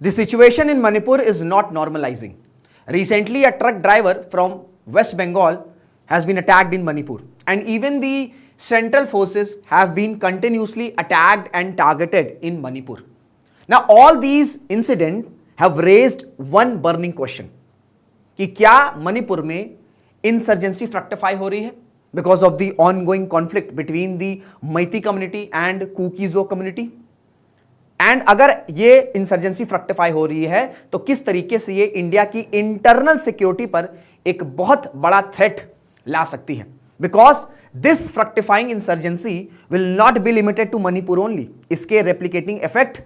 The situation in Manipur is not normalizing. Recently, a truck driver from West Bengal has been attacked in Manipur, and even the central forces have been continuously attacked and targeted in Manipur. Now, all these incidents have raised one burning question कि क्या मणिपुर में insurgency fructify हो रही है because of the ongoing conflict between the Meitei community and Kuki Zo community. And अगर ये insurgency fructify हो रही है तो किस तरीके से ये इंडिया की इंटरनल सिक्योरिटी पर एक बहुत बड़ा थ्रेट ला सकती है, because this fructifying insurgency will not be limited to Manipur only, इसके replicating effect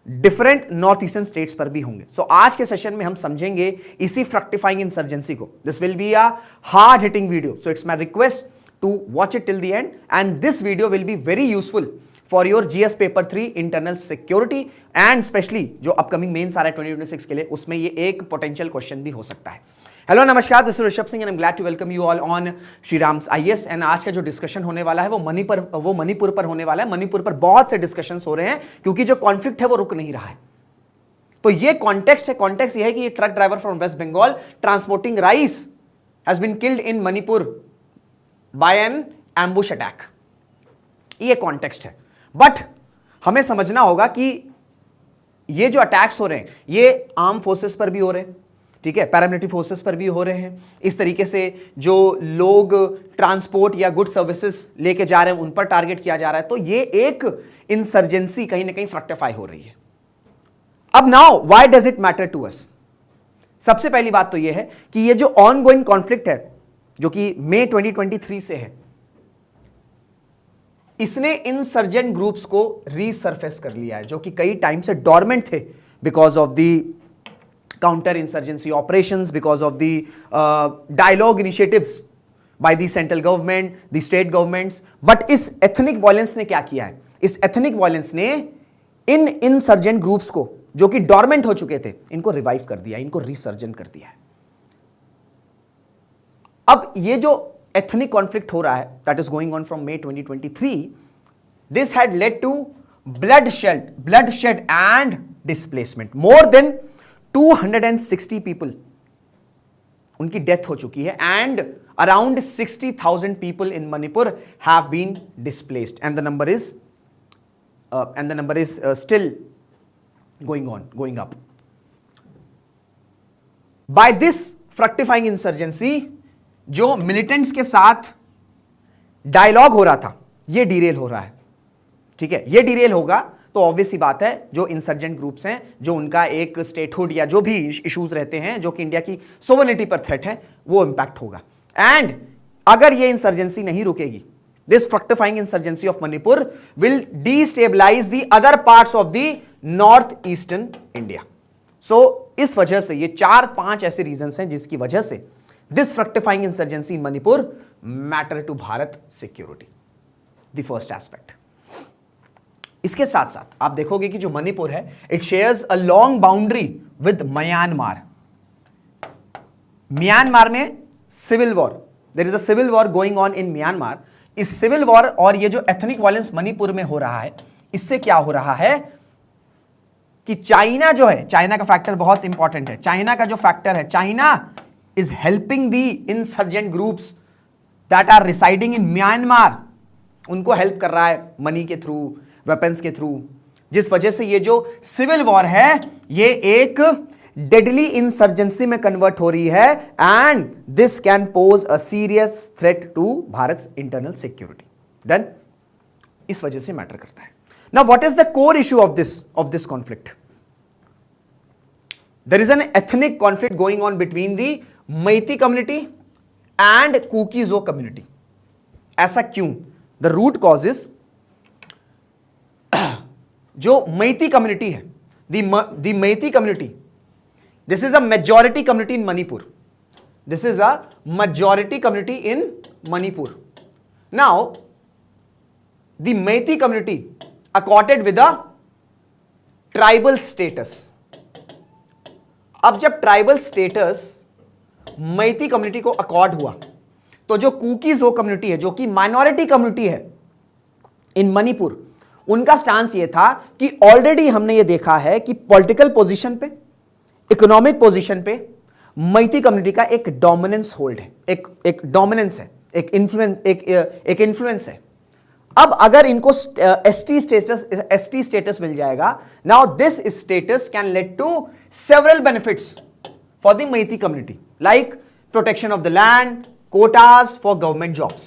different north eastern states पर भी होंगे। सो आज के सेशन में हम समझेंगे इसी फ्रक्टिफाइंग इंसर्जेंसी को। This will be a hard hitting video, so it's my request to watch it till the end, and this video will be very useful for your GS paper 3 internal security and specially जो upcoming mains आ रहा है 2026 के लिए, उसमें ये एक potential question भी हो सकता है। हेलो नमस्कार, this is Rishabh Singh and I am glad to welcome you all on Shri Ram's IAS. And आज का जो डिस्कशन होने वाला है वो मणिपुर पर होने वाला है। मणिपुर पर बहुत से डिस्कशंस हो रहे हैं क्योंकि जो कॉन्फ्लिक्ट है वो रुक नहीं रहा है। तो ये कॉन्टेक्स्ट है, कॉन्टेक्स्ट ये है कि ये truck driver from West Bengal transporting rice has been killed in Manipur by an ambush attack. ये कॉन्टेक्स्ट है, बट हमें समझना होगा कि ये जो अटैक्स हो रहे हैं ये आर्म फोर्सेस पर भी हो रहे हैं, ठीक है, पैरामिलिट्री फोर्सेस पर भी हो रहे हैं। इस तरीके से जो लोग ट्रांसपोर्ट या गुड सर्विसेज लेके जा रहे हैं उन पर टारगेट किया जा रहा है। तो ये एक इंसर्जेंसी कहीं ना कहीं फ्रक्टिफाई हो रही है। अब now why does it matter to us? सबसे पहली बात तो ये है कि ये जो ऑनगोइंग कॉन्फ्लिक्ट है जो कि मई 2023 से है, इसने इंसर्जेंट ग्रुप्स को रीसरफेस कर लिया है जो कि कई टाइम से डोरमेंट थे because of the counter insurgency operations, because of the dialogue initiatives by the central government, the state governments. But इस एथनिक वायलेंस ने क्या किया है? इस एथनिक वायलेंस ने इन इंसर्जेंट ग्रुप्स को जो कि डोरमेंट हो चुके थे इनको रिवाइव कर दिया, इनको रिसर्जेंट कर दिया है। अब ये जो ethnic conflict हो रहा है that is going on from May 2023, this had led to bloodshed and displacement. More than 260 people उनकी डेथ हो चुकी है and around 60,000 people in Manipur have been displaced and the number is still going up. By this fructifying insurgency, जो militants के साथ dialogue हो रहा था ये डिरेल हो रहा है, ठीक है। ये डिरेल होगा तो ऑब्वियस सी बात है जो इंसर्जेंट ग्रुप्स हैं, जो उनका एक स्टेटहुड या जो भी इश्यूज रहते हैं जो कि इंडिया की सोवरेनिटी पर थ्रेट है, वो इंपैक्ट होगा। एंड अगर ये इंसर्जेंसी नहीं रुकेगी, this fructifying insurgency of Manipur will destabilise the other parts of the north eastern India. So इस वजह से ये 4-5 ऐसे रीजंस हैं जिसकी वजह से this fructifying insurgency in Manipur matter to Bharat security, the first aspect. इसके साथ साथ आप देखोगे कि जो मणिपुर है it shares a long boundary with Myanmar. Myanmar में civil war, there is a civil war going on in Myanmar. इस सिविल वॉर और ये जो एथनिक वायलेंस मणिपुर में हो रहा है, इससे क्या हो रहा है कि चाइना जो है, चाइना का फैक्टर बहुत इंपॉर्टेंट है। चाइना का जो फैक्टर है, China is helping the insurgent groups that are residing in Myanmar, उनको हेल्प कर रहा है मनी के थ्रू, वेपन्स के थ्रू, जिस वजह से ये जो सिविल वॉर है ये एक डेडली इंसर्जेंसी में कन्वर्ट हो रही है and this can pose a serious threat to Bharat internal security. Done, इस वजह से मैटर करता है। Now what is the core issue of this conflict? There is an ethnic conflict going on between the Meitei community and Kuki Zo community. ऐसा क्यों? The root causes, जो Meitei community है, the Meitei community, this is a majority community in Manipur, this is a majority community in Manipur. Now the Meitei community accorded with a tribal status. अब जब tribal status Meitei community को accord हुआ तो जो कुकीजो कम्युनिटी है जो कि माइनॉरिटी कम्युनिटी है इन मणिपुर, उनका स्टांस ये था कि ऑलरेडी हमने ये देखा है कि पॉलिटिकल पोजीशन पे, इकोनॉमिक पोजीशन पे मैती कम्युनिटी का एक डोमिनेंस होल्ड है, एक डोमिनेंस है, एक इन्फ्लुएंस है। अब अगर इनको एसटी स्टेटस मिल जाएगा, now this status can lead to several benefits for the Meitei community, like protection of the land, quotas for government jobs.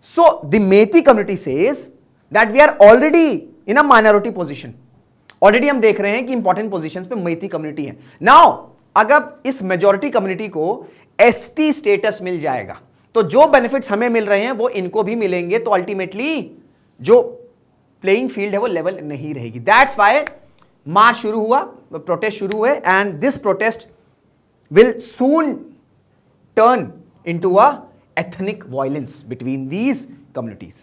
So the Meitei community says that we are already in a minority position. Already हम देख रहे हैं कि important positions पे Meitei community है. Now अगर इस majority community को एसटी स्टेटस मिल जाएगा तो जो बेनिफिट्स हमें मिल रहे हैं वो इनको भी मिलेंगे, तो अल्टीमेटली जो प्लेइंग फील्ड है वो लेवल नहीं रहेगी. दैट्स वाई मार्च शुरू हुआ, प्रोटेस्ट शुरू हुए, and this protest will soon turn into a ethnic violence between these communities.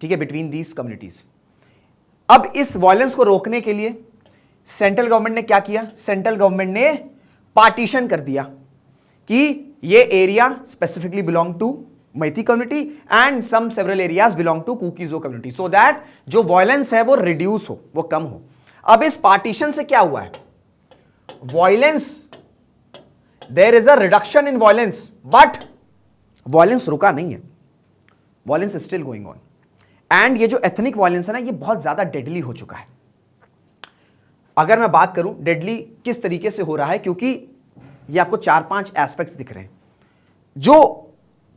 ठीक है, between these communities. अब इस वायलेंस को रोकने के लिए सेंट्रल गवर्नमेंट ने क्या किया? सेंट्रल गवर्नमेंट ने पार्टीशन कर दिया कि ये area specifically belong to Meitei community and some several areas belong to Kuki Zo community, so that जो वायलेंस है वो रिड्यूस हो, वो कम हो. अब इस पार्टीशन से क्या हुआ है? Violence, there is a reduction in violence, but violence रुका नहीं है, violence is still going on. And ये जो एथनिक वायलेंस है ना, ये बहुत ज्यादा डेडली हो चुका है. अगर मैं बात करूं डेडली किस तरीके से हो रहा है, क्योंकि ये आपको 4-5 एस्पेक्ट्स दिख रहे हैं. जो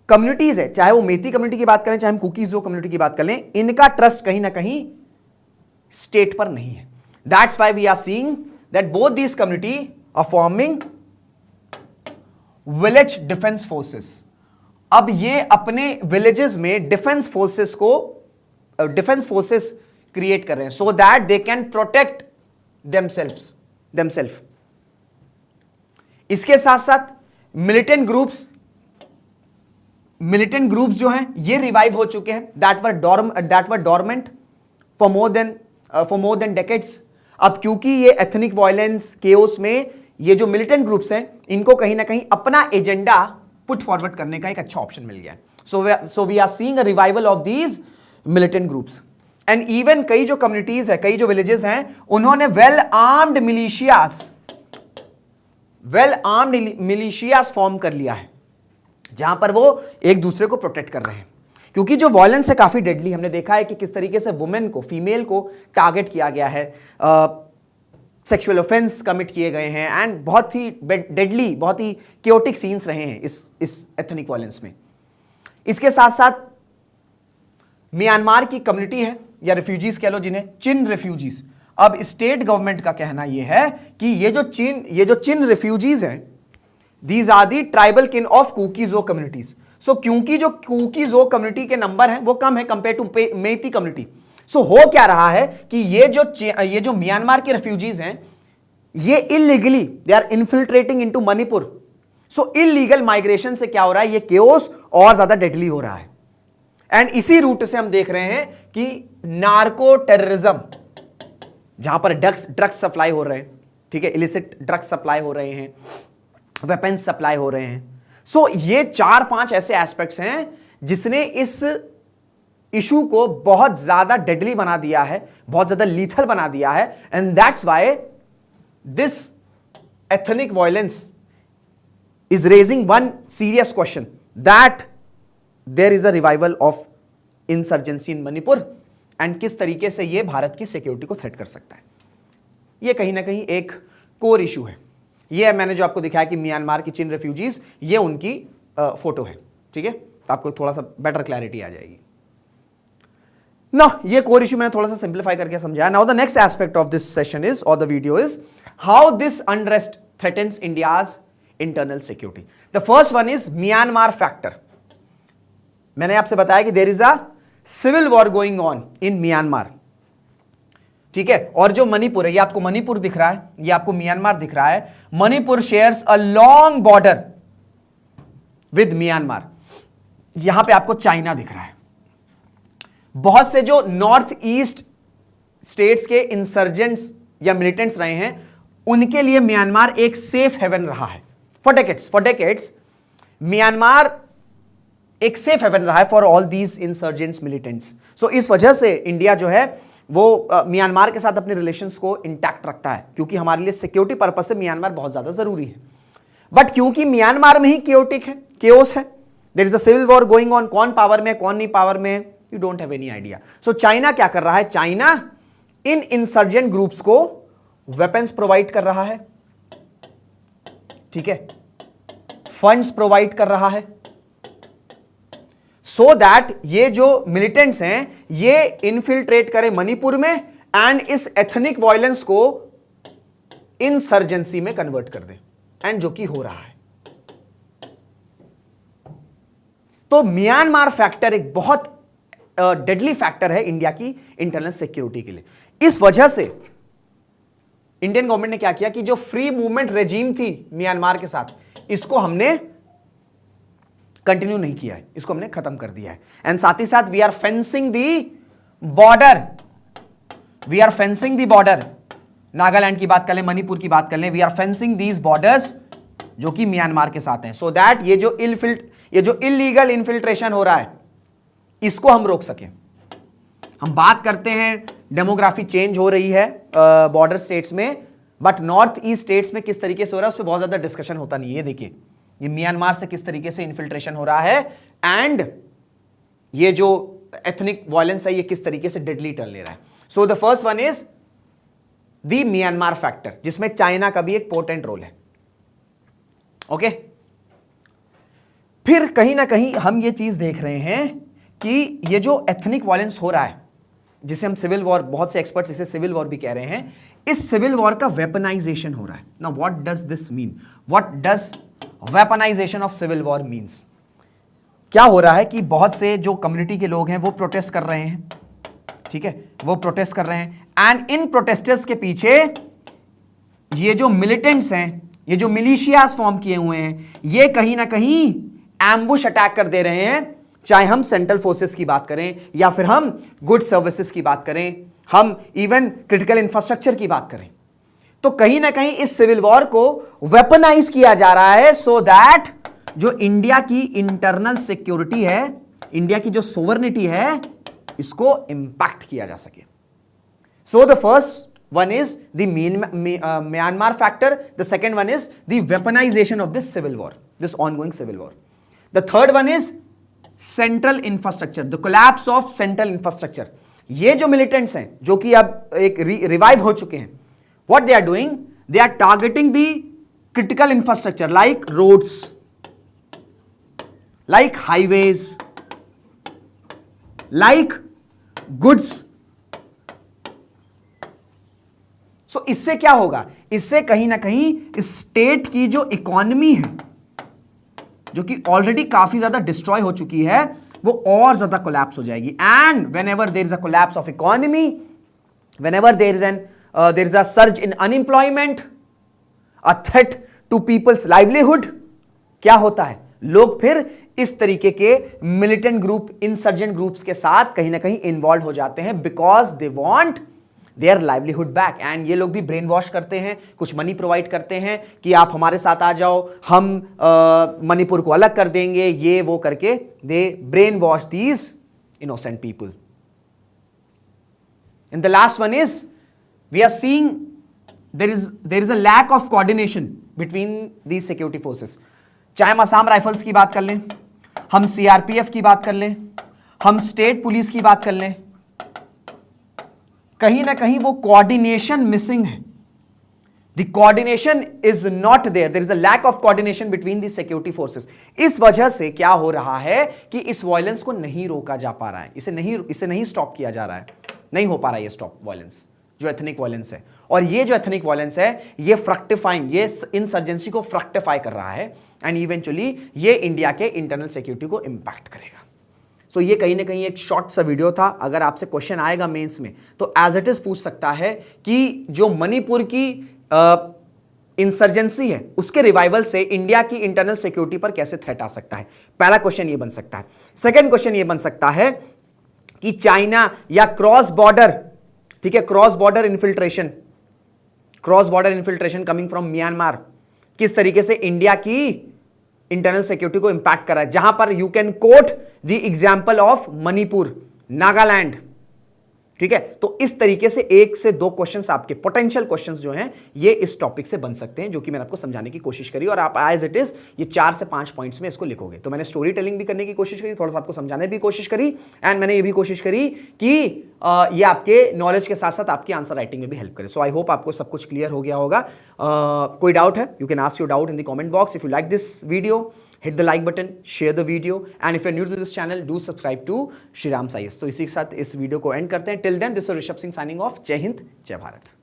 कम्युनिटीज है, चाहे वो मैती कम्युनिटी की बात करें, चाहे हम कुकीजो कम्युनिटी की बात करें, इनका ट्रस्ट कहीं ना कहीं स्टेट पर नहीं है. That's why we are seeing that both these community are forming village defence forces. अब ये अपने विलेजेस में डिफेंस फोर्सेस क्रिएट कर रहे हैं, so that they can protect themselves. इसके साथ साथ मिलिटेंट ग्रुप्स जो हैं ये रिवाइव हो चुके हैं, that were dormant for more than decades. अब क्योंकि ये एथनिक वायलेंस केओस में ये जो मिलिटेंट ग्रुप्स हैं, इनको कहीं ना कहीं अपना एजेंडा पुट फॉरवर्ड करने का एक अच्छा ऑप्शन मिल गया. So we are seeing a revival of these militant groups. And even कई जो कम्युनिटीज है, कई जो विलेजेस हैं, उन्होंने वेल आर्म्ड मिलिशियास फॉर्म कर लिया है, जहां पर वो एक दूसरे को प्रोटेक्ट कर रहे हैं. क्योंकि जो वायलेंस है काफी डेडली, हमने देखा है कि किस तरीके से वुमेन को, फीमेल को टारगेट किया गया है, सेक्सुअल ऑफेंस कमिट किए गए हैं, एंड बहुत ही डेडली, बहुत ही क्योटिक सीन्स रहे हैं इस एथनिक वायलेंस में. इसके साथ साथ म्यांमार की कम्युनिटी है, या रिफ्यूजीज कह लो जिन्हें, चिन रिफ्यूजीज. अब स्टेट गवर्नमेंट का कहना यह है कि ये जो चिन रिफ्यूजीज हैं, दीज आर दी ट्राइबल किन ऑफ कुकीजो कम्युनिटीज. सो क्योंकि जो कुकीजो कम्युनिटी के नंबर हैं वो कम है कंपेयर टू मैती कम्युनिटी. सो हो क्या रहा है कि ये जो म्यांमार के रेफ्यूजीज हैं, ये illegally they are infiltrating into Manipur. So illegal migration से क्या हो रहा है, ये केओस और ज्यादा डेडली हो रहा है. एंड इसी रूट से हम देख रहे हैं कि नार्को टेररिज्म, जहां पर ड्रग्स सप्लाई हो रहे हैं, ठीक है, इलिसिट ड्रग्स सप्लाई हो रहे हैं, वेपन्स सप्लाई हो रहे हैं. सो ये 4-5 ऐसे एस्पेक्ट्स हैं जिसने इस इशू को बहुत ज्यादा डेडली बना दिया है, बहुत ज्यादा लीथल बना दिया है. And that's why this ethnic violence is raising one serious question, that there is a revival of insurgency in Manipur, and किस तरीके से यह भारत की सिक्योरिटी को थ्रेट कर सकता है. यह कहीं ना कहीं एक कोर इशू है. यह मैंने जो आपको दिखाया कि म्यांमार की चिन रेफ्यूजीज, ये उनकी फोटो है, ठीक है, तो आपको थोड़ा सा बेटर क्लैरिटी आ जाएगी. ना ये कोर इशू मैंने थोड़ा सा सिंप्लीफाई करके समझाया. Now the next aspect of this session is, और the video is, how this unrest threatens India's internal security. The first one is Myanmar factor. मैंने आपसे बताया कि there is a civil war going on in Myanmar, ठीक है. और जो मणिपुर है, ये आपको मणिपुर दिख रहा है, ये आपको म्यांमार दिख रहा है. Manipur shares a long border with Myanmar. यहां पे आपको चाइना दिख रहा है. बहुत से जो नॉर्थ ईस्ट स्टेट्स के इंसर्जेंट्स या मिलिटेंट्स रहे हैं, उनके लिए म्यांमार एक सेफ हेवन रहा है फॉर डेकेड्स. म्यांमार एक सेफ हेवन रहा है for all these insurgents militants. So इस वजह से इंडिया जो है वो म्यांमार के साथ अपने रिलेशंस को इंटैक्ट रखता है, क्योंकि हमारे लिए सिक्योरिटी पर्पस से म्यांमार बहुत ज्यादा जरूरी है। बट क्योंकि म्यांमार में ही केओटिक है, केओस है, there is a civil war going on, कौन पावर में कौन नहीं पावर में, you don't have any idea. So China क्या कर रहा है, चाइना इन इंसर्जेंट ग्रुप्स को वेपन्स प्रोवाइड कर रहा है, ठीक है, फंड्स प्रोवाइड कर रहा है, सो दैट ये जो मिलिटेंट्स हैं ये इनफिल्ट्रेट करें मणिपुर में एंड इस एथनिक वायलेंस को इंसर्जेंसी में कन्वर्ट कर दें, एंड जो कि हो रहा है। तो म्यांमार फैक्टर एक बहुत डेडली फैक्टर है इंडिया की इंटरनल सिक्योरिटी के लिए। इस वजह से इंडियन गवर्नमेंट ने क्या किया कि जो फ्री मूवमेंट रेजीम थी म्यांमार के साथ, इसको हमने कंटिन्यू नहीं किया है, इसको हमने खत्म कर दिया है। एंड साथ ही साथ we are fencing the border, we are fencing the border, Nagaland की बात कर लें, मणिपुर की बात कर लें, we are fencing these borders जो कि म्यांमार के साथ हैं, सो दैट ये जो इलीगल इन्फिल्ट्रेशन हो रहा है इसको हम रोक सकें। हम बात करते हैं डेमोग्राफी चेंज हो रही है बॉर्डर स्टेट्स में, बट नॉर्थ ईस्ट स्टेट्स में किस तरीके से हो रहा है उस पर बहुत ज्यादा डिस्कशन होता नहीं है। देखिए ये म्यांमार से किस तरीके से इन्फिल्ट्रेशन हो रहा है एंड ये जो एथनिक वायलेंस है ये किस तरीके से डेडली टर्न ले रहा है। So the first one is the Myanmar factor, जिसमें चाइना का भी एक पोर्टेंट रोल है। ओके फिर कहीं ना कहीं हम ये चीज देख रहे हैं कि ये जो एथनिक वायलेंस हो रहा है, जिसे हम सिविल वॉर, बहुत से एक्सपर्ट्स इसे सिविल वॉर भी कह रहे हैं, इस सिविल वॉर का वेपनाइजेशन हो रहा है। Now what does this mean, what does weaponization of civil war means? क्या हो रहा है कि बहुत से जो कम्युनिटी के लोग हैं वो प्रोटेस्ट कर रहे हैं, ठीक है, वो प्रोटेस्ट कर रहे हैं, एंड इन प्रोटेस्टर्स के पीछे ये जो मिलिटेंट्स हैं, ये जो मिलिशियाज फॉर्म किए हुए हैं, ये कहीं ना कहीं एम्बुश अटैक कर दे रहे हैं, चाहे हम सेंट्रल फोर्सेस की बात करें या फिर हम गुड सर्विसेज की बात करें, हम इवन क्रिटिकल इंफ्रास्ट्रक्चर की बात करें। तो कहीं ना कहीं इस सिविल वॉर को वेपनाइज किया जा रहा है सो दैट जो इंडिया की इंटरनल सिक्योरिटी है, इंडिया की जो सोवरेनिटी है, इसको इंपैक्ट किया जा सके। So the first one is the Myanmar factor, the second one is the weaponization of this civil war, this ongoing civil war. The third one is central infrastructure, the collapse of central infrastructure. ये जो militants हैं जो कि अब एक revive हो चुके हैं, what they are doing, they are targeting the critical infrastructure like roads, like highways, like goods. सो इससे क्या होगा, इससे कहीं ना कहीं स्टेट की जो इकोनॉमी है, जो कि ऑलरेडी काफी ज्यादा डिस्ट्रॉय हो चुकी है, वो और ज्यादा कोलैप्स हो जाएगी। And whenever there is a collapse of economy, whenever there is a surge in unemployment, a threat to people's livelihood, क्या होता है, लोग फिर इस तरीके के मिलिटेंट ग्रुप, इंसर्जेंट ग्रुप्स के साथ कहीं ना कहीं इन्वॉल्व हो जाते हैं, because they want their livelihood back. And ये लोग भी ब्रेन वॉश करते हैं, कुछ मनी प्रोवाइड करते हैं कि आप हमारे साथ आ जाओ, हम मणिपुर को अलग कर देंगे, ये वो करके they brain wash these innocent people. And the last one is we are seeing there is a lack of coordination between these security forces. चाहे हम असम राइफल्स की बात कर लें, हम सीआरपीएफ की बात कर लें, हम स्टेट पुलिस की बात कर लें, कहीं ना कहीं वो कोऑर्डिनेशन मिसिंग है। The coordination is not there, there is a lack of coordination between the security forces. इस वजह से क्या हो रहा है कि इस वायलेंस को नहीं रोका जा पा रहा है, इसे नहीं स्टॉप किया जा रहा है, नहीं हो पा रहा है ये स्टॉप वायलेंस, जो एथनिक वायलेंस है। और ये जो एथनिक वायलेंस है ये फ्रक्टिफाइंग, ये इंसर्जेंसी को फ्रक्टिफाई कर रहा है, एंड इवेंचुअली ये इंडिया के इंटरनल सिक्योरिटी को इंपैक्ट करेगा। सो ये कहीं ना कहीं एक शॉर्ट सा वीडियो था। अगर आपसे क्वेश्चन आएगा मेंस में तो एज इट इज पूछ सकता है कि जो मणिपुर की इंसर्जेंसी है उसके रिवाइवल से इंडिया की इंटरनल सिक्योरिटी पर कैसे थ्रेट आ सकता है। पहला क्वेश्चन ये बन सकता है। सेकंड क्वेश्चन ये बन सकता है कि चाइना या क्रॉस बॉर्डर, ठीक है, cross border infiltration coming from Myanmar किस तरीके से इंडिया की इंटरनल सिक्योरिटी को इंपैक्ट कर रहा है, जहां पर you can coat the example of Manipur, Nagaland, ठीक है। तो इस तरीके से 1 से 2 क्वेश्चंस आपके पोटेंशियल क्वेश्चंस जो हैं ये इस टॉपिक से बन सकते हैं, जो कि मैंने आपको समझाने की कोशिश करी, और आप एज इट इज ये 4 से 5 पॉइंट्स में इसको लिखोगे। तो मैंने स्टोरी टेलिंग भी करने की कोशिश करी, थोड़ा सा आपको समझाने की कोशिश करी, एंड मैंने ये भी कोशिश करी कि ये आपके नॉलेज के साथ साथ आपकी आंसर राइटिंग में भी हेल्प करे। सो आई होप आपको सब कुछ क्लियर हो गया होगा। कोई डाउट है, you can ask your doubt in the comment box. If you like this video, hit the like button, share the video, and if you're new to this channel, do subscribe to Shriram Science। तो इसी के साथ इस video को end करते हैं। Till then, this is Rishabh Singh signing off. जय हिंद, जय भारत।